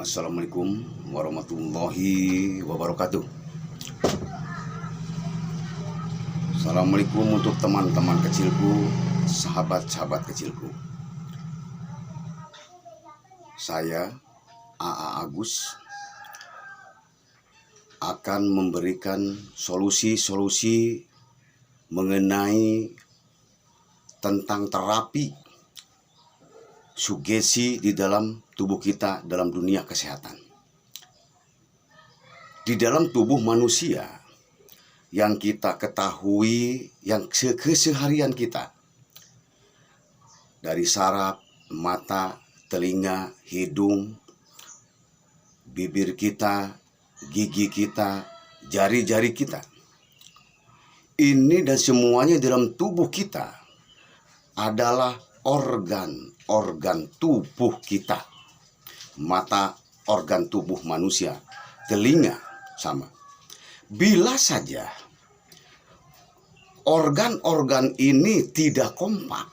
Assalamualaikum warahmatullahi wabarakatuh. Assalamualaikum untuk teman-teman kecilku, sahabat-sahabat kecilku. Saya AA Agus akan memberikan solusi-solusi mengenai tentang terapi sugesti di dalam tubuh kita dalam dunia kesehatan. Di dalam tubuh manusia yang kita ketahui, yang keseharian kita, dari saraf, mata, telinga, hidung, bibir kita, gigi kita, jari-jari kita. Ini dan semuanya dalam tubuh kita adalah organ tubuh kita. Mata organ tubuh manusia, telinga sama. Bila saja organ-organ ini tidak kompak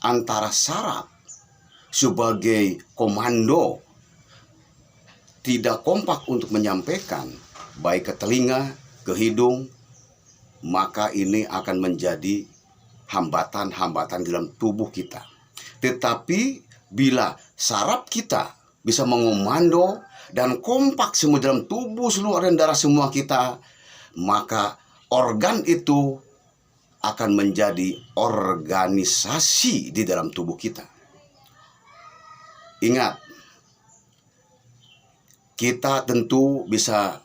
antara saraf sebagai komando, tidak kompak untuk menyampaikan baik ke telinga, ke hidung, maka ini akan menjadi hambatan-hambatan dalam tubuh kita. Tetapi bila saraf kita bisa mengomando dan kompak semua dalam tubuh, seluruh organ darah semua kita, maka organ itu akan menjadi organisasi di dalam tubuh kita. Ingat, kita tentu bisa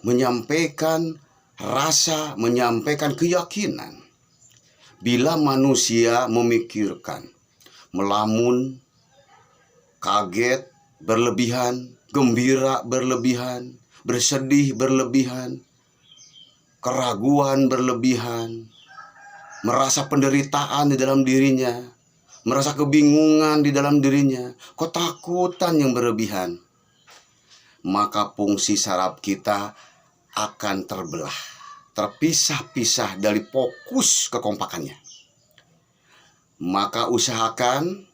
menyampaikan rasa, menyampaikan keyakinan. Bila manusia memikirkan, melamun, kaget berlebihan, gembira berlebihan, bersedih berlebihan, keraguan berlebihan, merasa penderitaan di dalam dirinya, merasa kebingungan di dalam dirinya, ketakutan yang berlebihan, maka fungsi saraf kita akan terbelah, terpisah-pisah dari fokus kekompakannya. Maka usahakan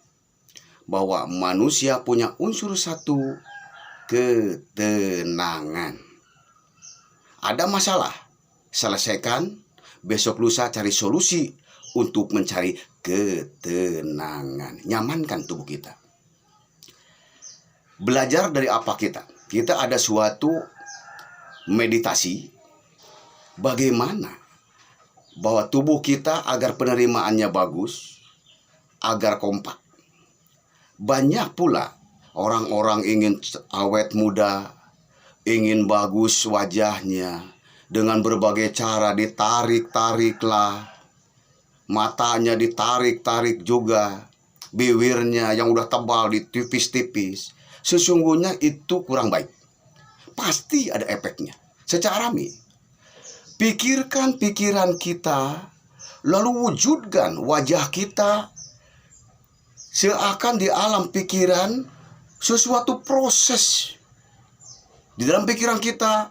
bahwa manusia punya unsur satu, ketenangan. Ada masalah, selesaikan, besok lusa cari solusi untuk mencari ketenangan. Nyamankan tubuh kita. Belajar dari apa kita? Kita ada suatu meditasi bagaimana bahwa tubuh kita agar penerimaannya bagus, agar kompak. Banyak pula orang-orang ingin awet muda, ingin bagus wajahnya, dengan berbagai cara ditarik-tariklah, matanya ditarik-tarik juga, bibirnya yang udah tebal ditipis-tipis. Sesungguhnya itu kurang baik. Pasti ada efeknya. Secara pikirkan pikiran kita, lalu wujudkan wajah kita seakan di alam pikiran sesuatu proses. Di dalam pikiran kita,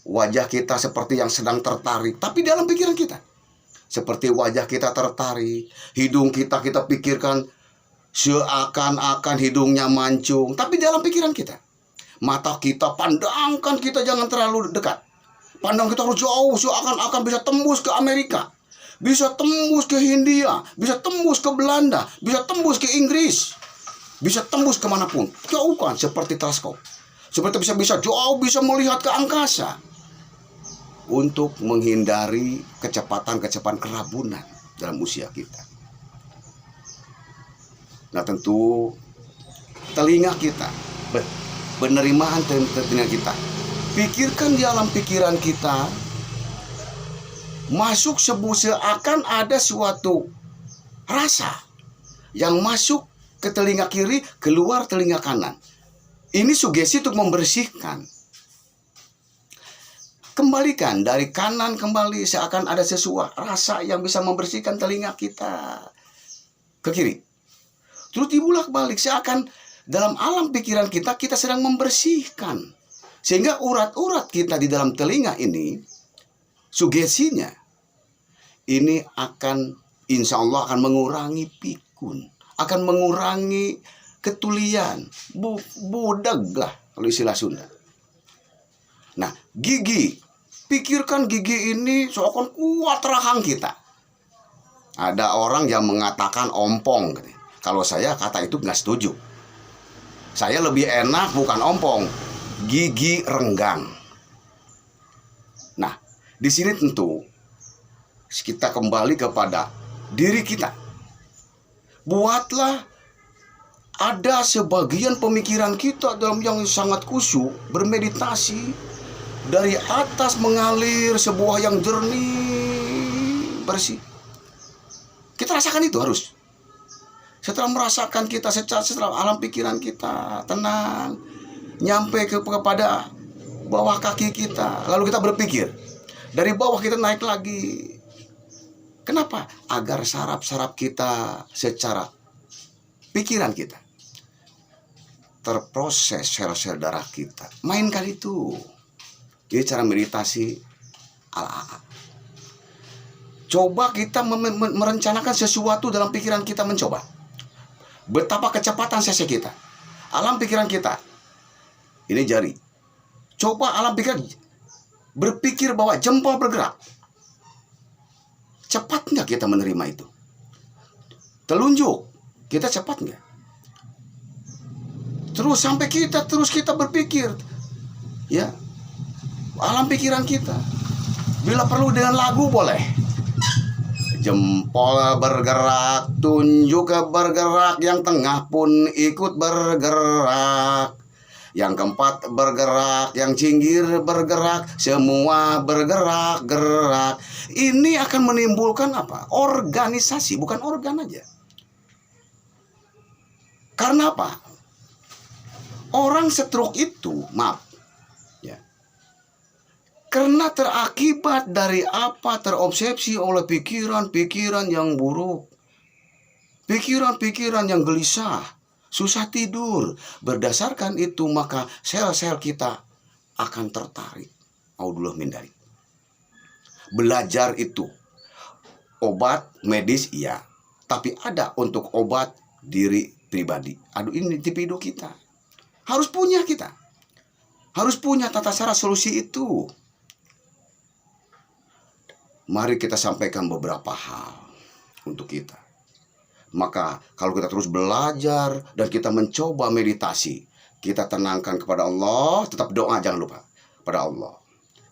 wajah kita seperti yang sedang tertarik. Tapi dalam pikiran kita, seperti wajah kita tertarik. Hidung kita pikirkan seakan-akan hidungnya mancung. Tapi dalam pikiran kita, mata kita pandangkan kita jangan terlalu dekat. Pandang kita harus jauh, seakan-akan bisa tembus ke Amerika, bisa tembus ke Hindia, bisa tembus ke Belanda, bisa tembus ke Inggris, bisa tembus kemanapun. Jauh kan, seperti teleskop. Seperti bisa jauh, bisa melihat ke angkasa. Untuk menghindari kecepatan-kecepatan kerabunan dalam usia kita. Nah tentu telinga kita, penerimaan telinga kita. Pikirkan di alam pikiran kita, masuk seakan ada suatu rasa yang masuk ke telinga kiri, keluar telinga kanan. Ini sugesti untuk membersihkan. Kembalikan dari kanan kembali, seakan ada sesuatu rasa yang bisa membersihkan telinga kita ke kiri. Terus dibulak-balik, seakan dalam alam pikiran kita, kita sedang membersihkan. Sehingga urat-urat kita di dalam telinga ini, sugestinya, ini akan insya Allah akan mengurangi pikun, akan mengurangi ketulian, budag lah kalau istilah Sunda. Nah, gigi, pikirkan gigi ini seakan kuat rahang kita. Ada orang yang mengatakan ompong. Kalau saya kata itu nggak setuju. Saya lebih enak bukan ompong, gigi renggang. Nah, di sini tentu kita kembali kepada diri kita. Buatlah ada sebagian pemikiran kita dalam yang sangat khusyuk, bermeditasi, dari atas mengalir sebuah yang jernih, bersih. Kita rasakan itu harus. Setelah merasakan kita setelah alam pikiran kita tenang, nyampe kepada bawah kaki kita, lalu kita berpikir. Dari bawah kita naik lagi. Kenapa? Agar saraf-saraf kita secara pikiran kita terproses sel-sel darah kita. Mainkan itu. Jadi cara meditasi ala-ala. Coba kita merencanakan sesuatu dalam pikiran kita, mencoba. Betapa kecepatan sese kita. Alam pikiran kita. Ini jari. Coba alam pikiran berpikir bahwa jempol bergerak. Cepat nggak kita menerima itu? Telunjuk, kita cepat nggak? Terus sampai kita berpikir, ya, alam pikiran kita. Bila perlu dengan lagu boleh. Jempol bergerak, tunjuk bergerak, yang tengah pun ikut bergerak. Yang keempat bergerak, yang cinggir bergerak, semua bergerak-gerak. Ini akan menimbulkan apa? Organisasi, bukan organ aja. Karena apa? Orang stroke itu, maaf, ya, karena terakibat dari apa? Terobsesi oleh pikiran-pikiran yang buruk, pikiran-pikiran yang gelisah, susah tidur. Berdasarkan itu maka sel-sel kita akan tertarik. Audullah min dzalik. Belajar itu obat medis iya, tapi ada untuk obat diri pribadi. Aduh, ini individu kita. Harus punya kita. Harus punya tata cara solusi itu. Mari kita sampaikan beberapa hal untuk kita. Maka kalau kita terus belajar dan kita mencoba meditasi, kita tenangkan kepada Allah, tetap doa jangan lupa pada Allah.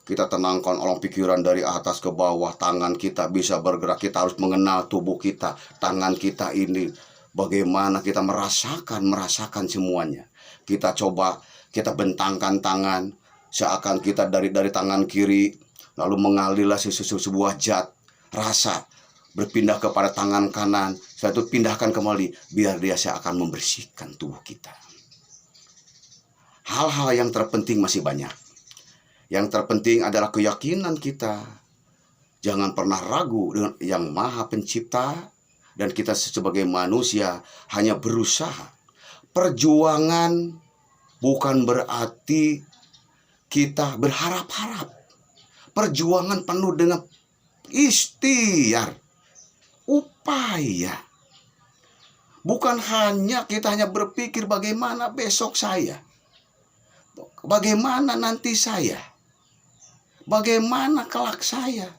Kita tenangkan alam pikiran dari atas ke bawah, tangan kita bisa bergerak, kita harus mengenal tubuh kita, tangan kita ini bagaimana kita merasakan semuanya. Kita coba, kita bentangkan tangan, seakan kita dari tangan kiri, lalu mengalirlah sebuah zat, rasa, berpindah kepada tangan kanan, setelah itu pindahkan kembali, biar dia akan membersihkan tubuh kita. Hal-hal yang terpenting masih banyak. Yang terpenting adalah keyakinan kita. Jangan pernah ragu dengan Yang Maha Pencipta, dan kita sebagai manusia hanya berusaha. Perjuangan bukan berarti kita berharap-harap. Perjuangan penuh dengan ikhtiar, upaya. Bukan hanya kita hanya berpikir bagaimana besok saya, bagaimana nanti saya, bagaimana kelak saya,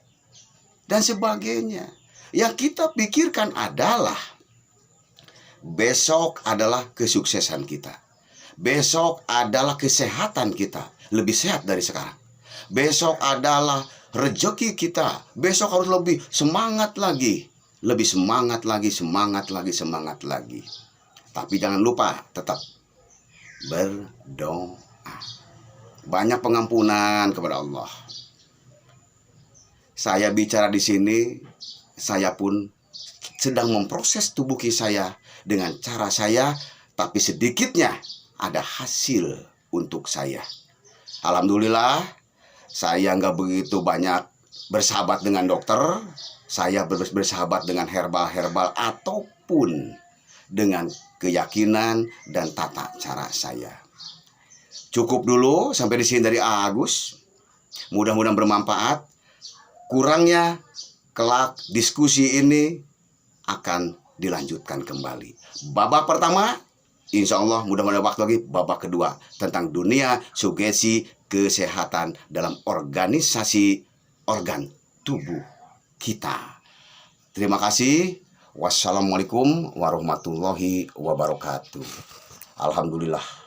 dan sebagainya. Yang kita pikirkan adalah besok adalah kesuksesan kita. Besok adalah kesehatan kita. Lebih sehat dari sekarang. Besok adalah rezeki kita. Besok harus lebih semangat lagi. Lebih semangat lagi, semangat lagi, semangat lagi. Tapi jangan lupa tetap berdoa. Banyak pengampunan kepada Allah. Saya bicara di sini, saya pun sedang memproses tubuh saya dengan cara saya, tapi sedikitnya ada hasil untuk saya. Alhamdulillah, saya nggak begitu banyak bersahabat dengan dokter. Saya bersahabat dengan herbal-herbal ataupun dengan keyakinan dan tata cara saya. Cukup dulu sampai di sini dari Agus. Mudah-mudahan bermanfaat. Kurangnya kelak diskusi ini akan dilanjutkan kembali. Babak pertama Insya Allah mudah-mudahan waktu lagi babak kedua tentang dunia sugesti kesehatan dalam organisasi organ tubuh kita. Terima kasih. Wassalamualaikum warahmatullahi wabarakatuh. Alhamdulillah.